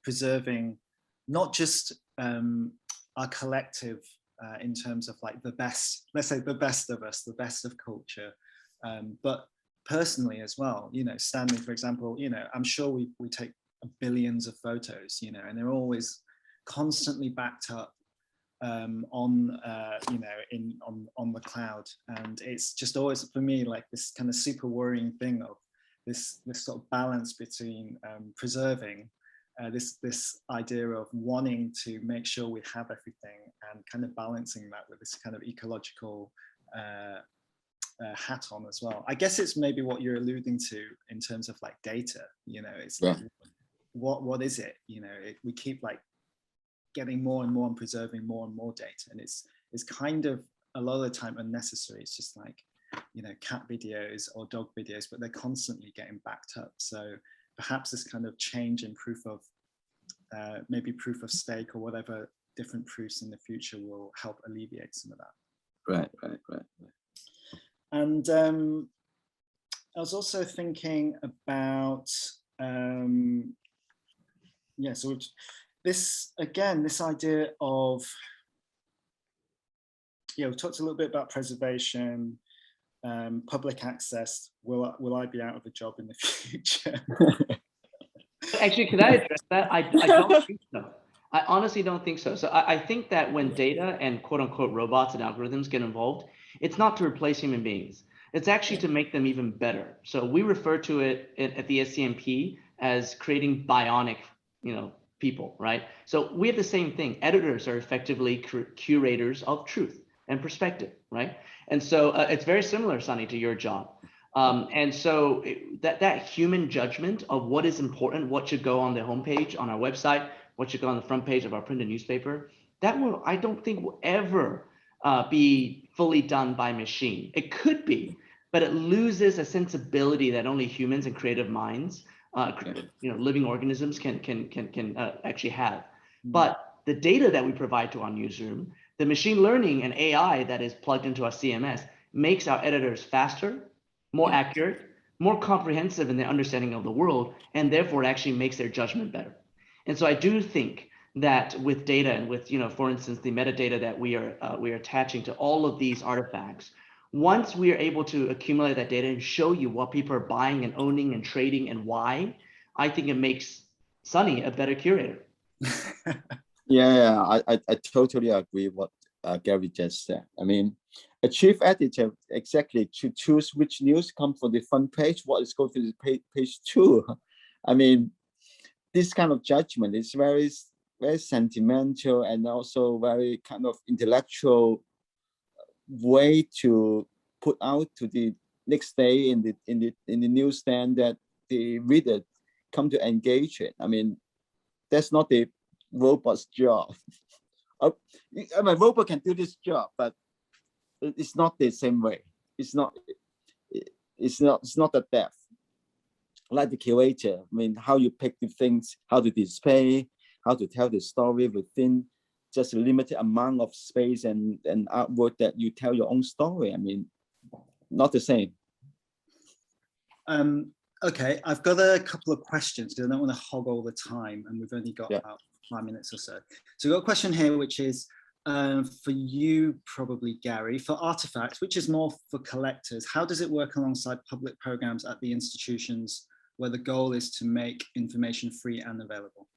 [SPEAKER 1] preserving not just our collective in terms of like the best, let's say the best of us, the best of culture, but personally as well. You know, Stanley, for example, you know, I'm sure we take billions of photos, you know, and they're always constantly backed up on you know, on the cloud. And it's just always for me like this kind of super worrying thing of this sort of balance between preserving this idea of wanting to make sure we have everything and kind of balancing that with this kind of ecological hat on as well. I guess it's maybe what you're alluding to in terms of like data, you know, it's like, what is it, you know, we keep like getting more and more and preserving more and more data, and it's kind of a lot of the time unnecessary. It's just like, you know, cat videos or dog videos, but they're constantly getting backed up. So perhaps this kind of change in proof of maybe proof of stake or whatever different proofs in the future will help alleviate some of that.
[SPEAKER 3] Right.
[SPEAKER 1] And I was also thinking about yeah, so this again, this idea of, yeah, we talked a little bit about preservation, public access. Will I be out of a job in the future?
[SPEAKER 2] Actually, can I address that? I don't think so. I honestly don't think so. So I think that when data and quote unquote robots and algorithms get involved, it's not to replace human beings. It's actually to make them even better. So we refer to it at the SCMP as creating bionic, people, right? So we have the same thing. Editors are effectively curators of truth and perspective, right? And so it's very similar, Sunny, to your job. And so that human judgment of what is important, what should go on the homepage on our website, what should go on the front page of our printed newspaper, I don't think will ever be fully done by machine. It could be, but it loses a sensibility that only humans and creative minds, living organisms can actually have. But the data that we provide to our newsroom, the machine learning and AI that is plugged into our CMS makes our editors faster, more accurate, more comprehensive in their understanding of the world, and therefore it actually makes their judgment better. And so I do think that with data and with, for instance, the metadata that we are attaching to all of these artifacts, once we are able to accumulate that data and show you what people are buying and owning and trading and why, I think it makes Sunny a better curator.
[SPEAKER 3] I totally agree with what Gary just said. I mean, a chief editor exactly to choose which news comes from the front page, what is going to the page 2. I mean, this kind of judgment is very, very sentimental and also very kind of intellectual way to put out to the next day in the newsstand that the reader come to engage it. I mean, that's not the robot's job. I mean, robot can do this job, but it's not the same way. It's not the depth. Like the curator, I mean, how you pick the things, how to display, how to tell the story within just a limited amount of space and artwork that you tell your own story. I mean, not the same.
[SPEAKER 1] Okay, I've got a couple of questions because I don't want to hog all the time, and we've only got about 5 minutes or so. So we've got a question here, which is for you, probably Gary, for artifacts, which is more for collectors. How does it work alongside public programs at the institutions where the goal is to make information free and available?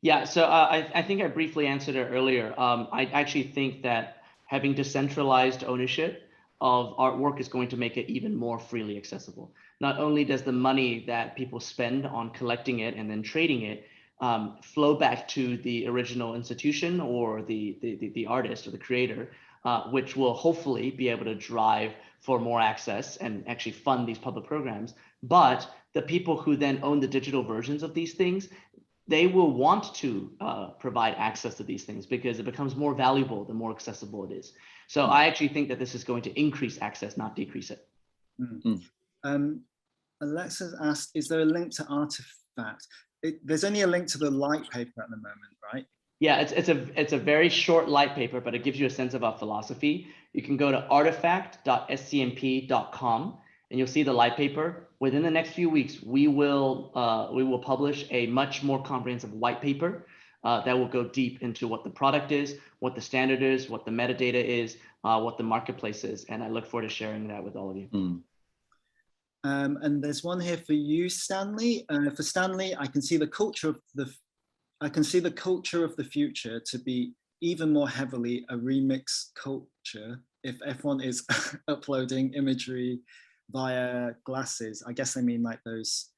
[SPEAKER 2] Yeah, so I think I briefly answered it earlier. I actually think that having decentralized ownership of artwork is going to make it even more freely accessible. Not only does the money that people spend on collecting it and then trading it flow back to the original institution or the artist or the creator, which will hopefully be able to drive for more access and actually fund these public programs. But the people who then own the digital versions of these things, they will want to provide access to these things because it becomes more valuable the more accessible it is. So I actually think that this is going to increase access, not decrease it.
[SPEAKER 1] Alexa's asked, is there a link to Artifact? There's only a link to the light paper at the moment, right?
[SPEAKER 2] Yeah, it's a very short light paper, but it gives you a sense of our philosophy. You can go to artifact.scmp.com and you'll see the light paper. Within the next few weeks, we will publish a much more comprehensive white paper that will go deep into what the product is, what the standard is, what the metadata is, what the marketplace is, and I look forward to sharing that with all of you.
[SPEAKER 1] And there's one here for you, Stanley. For Stanley, I can see the culture of the future to be even more heavily a remix culture if everyone is uploading imagery via glasses. I guess I mean like those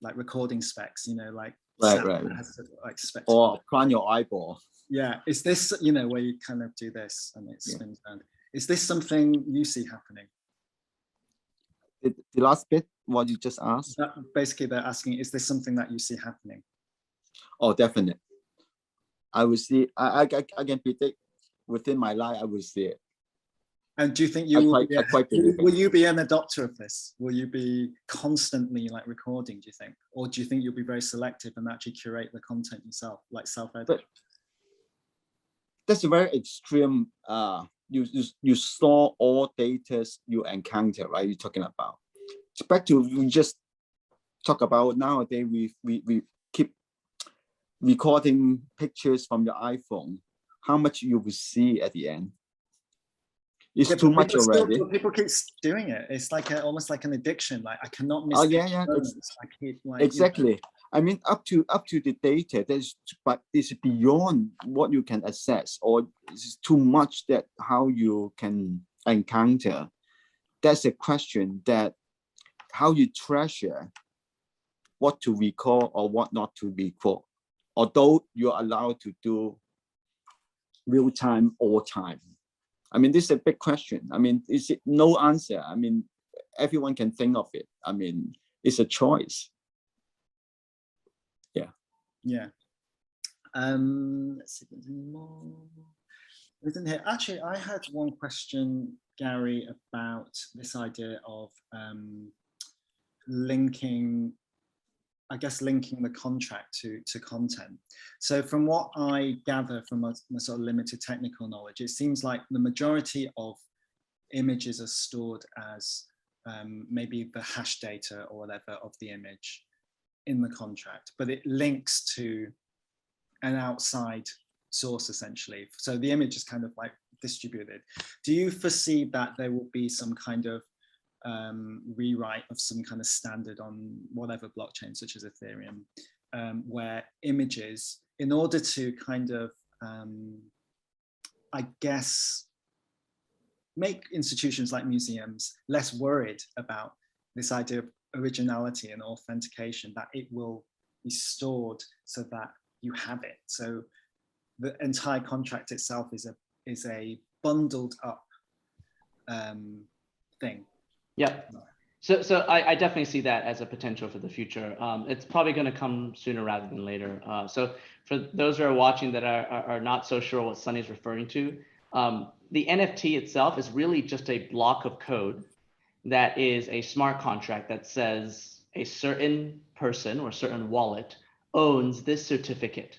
[SPEAKER 1] like recording specs, like
[SPEAKER 3] right.
[SPEAKER 1] Like specs.
[SPEAKER 3] Or plan your eyeball.
[SPEAKER 1] Yeah, is this where you kind of do this and it spins around? Is this something you see happening?
[SPEAKER 3] The last bit, what you just asked?
[SPEAKER 1] Basically, they're asking, is this something that you see happening?
[SPEAKER 3] Oh, definitely. I will see. I can predict within my life, I will see it.
[SPEAKER 1] And do you think will you be an adopter of this? Will you be constantly like recording, do you think? Or do you think you'll be very selective and actually curate the content yourself, like self-edit?
[SPEAKER 3] That's a very extreme, you store all data you encounter, right? You're talking about. Back to we just talk about nowadays, we keep recording pictures from your iPhone. How much you will see at the end? It's too much already.
[SPEAKER 1] People keep doing it. It's like almost like an addiction. Like I cannot miss.
[SPEAKER 3] Oh yeah. Exactly. I mean, up to the data, but it's beyond what you can assess, or it's too much that how you can encounter. That's a question that how you treasure what to recall or what not to recall, although you're allowed to do real time all time. I mean, this is a big question. I mean, is it no answer? I mean, everyone can think of it. I mean, it's a choice. Yeah.
[SPEAKER 1] Yeah. Let's see if there's any more. Within here, actually, I had one question, Gary, about this idea of linking the contract to content. So from what I gather from my sort of limited technical knowledge, it seems like the majority of images are stored as maybe the hash data or whatever of the image in the contract, but it links to an outside source essentially. So the image is kind of like distributed. Do you foresee that there will be some kind of rewrite of some kind of standard on whatever blockchain, such as Ethereum, where images, in order to kind of, I guess, make institutions like museums less worried about this idea of originality and authentication, that it will be stored so that you have it. So the entire contract itself is a bundled up thing.
[SPEAKER 2] Yeah. So I definitely see that as a potential for the future. It's probably going to come sooner rather than later. So for those who are watching that are not so sure what Sunny's referring to, the NFT itself is really just a block of code that is a smart contract that says a certain person or certain wallet owns this certificate.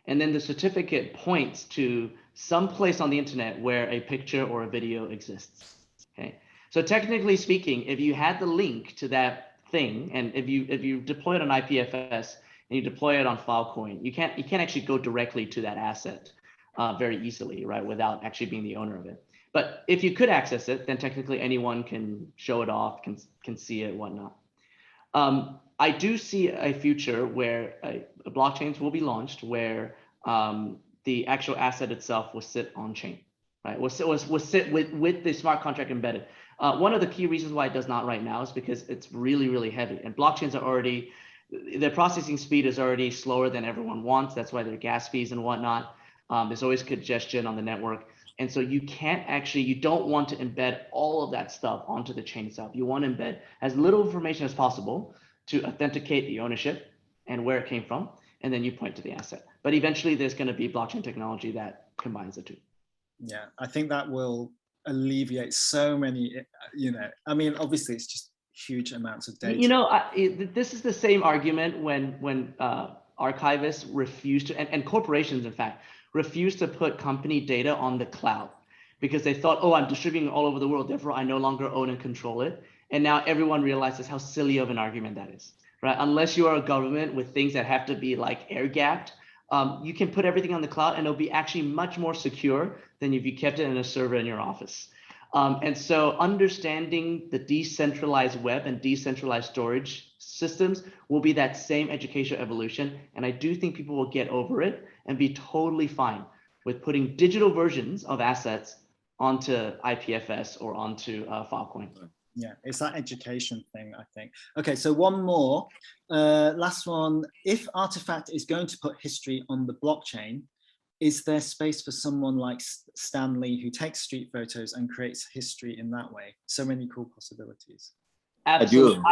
[SPEAKER 2] And then the certificate points to some place on the internet where a picture or a video exists. Okay. So technically speaking, if you had the link to that thing, and if you deploy it on IPFS and you deploy it on Filecoin, you can't actually go directly to that asset very easily, right, without actually being the owner of it. But if you could access it, then technically anyone can show it off, can see it, whatnot. I do see a future where blockchains will be launched where the actual asset itself will sit on chain, right? Will sit with the smart contract embedded. One of the key reasons why it does not right now is because it's really, really heavy, and blockchains are already, their processing speed is already slower than everyone wants. That's why there are gas fees and whatnot. There's always congestion on the network. And so you don't want to embed all of that stuff onto the chain itself. You want to embed as little information as possible to authenticate the ownership and where it came from, and then you point to the asset. But eventually there's going to be blockchain technology that combines the two. Yeah,
[SPEAKER 1] I think that will alleviate so many, I mean, obviously it's just huge amounts of data.
[SPEAKER 2] This is the same argument when archivists refuse to, and corporations, in fact, refuse to put company data on the cloud because they thought, oh, I'm distributing all over the world, therefore I no longer own and control it. And now everyone realizes how silly of an argument that is, right? Unless you are a government with things that have to be like air gapped, you can put everything on the cloud and it'll be actually much more secure than if you kept it in a server in your office. And so understanding the decentralized web and decentralized storage systems will be that same educational evolution. And I do think people will get over it and be totally fine with putting digital versions of assets onto IPFS or onto Filecoin.
[SPEAKER 1] Yeah, it's that education thing, I think. Okay, so one more, last one. If Artifact is going to put history on the blockchain, is there space for someone like Stanley who takes street photos and creates history in that way? So many cool possibilities.
[SPEAKER 2] Absolutely.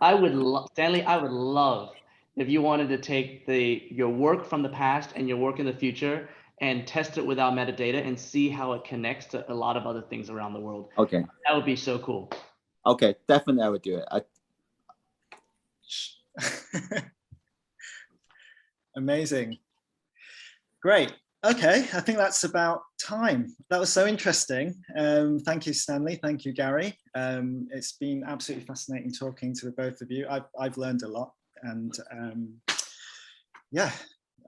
[SPEAKER 2] I would love, Stanley, I would love if you wanted to take your work from the past and your work in the future and test it without metadata and see how it connects to a lot of other things around the world.
[SPEAKER 3] Okay.
[SPEAKER 2] That would be so cool.
[SPEAKER 3] Okay, definitely I would do it.
[SPEAKER 1] Amazing. Great. Okay, I think that's about time. That was so interesting. Thank you, Stanley. Thank you, Gary. It's been absolutely fascinating talking to the both of you. I've learned a lot, and yeah,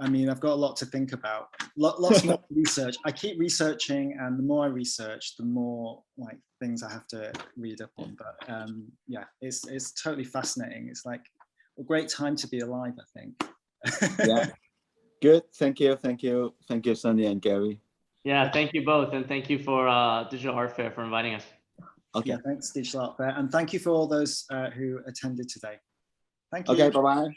[SPEAKER 1] I mean, I've got a lot to think about. Lots more research. I keep researching, and the more I research, the more like things I have to read up on. But yeah, it's totally fascinating. It's like a great time to be alive, I think.
[SPEAKER 3] Yeah, good. Thank you, Sunny and Gary.
[SPEAKER 2] Yeah, thank you both, and thank you for Digital Art Fair for inviting us.
[SPEAKER 3] Okay.
[SPEAKER 1] Yeah, thanks, Digital Art Fair, and thank you for all those who attended today. Thank you.
[SPEAKER 3] Okay, bye-bye.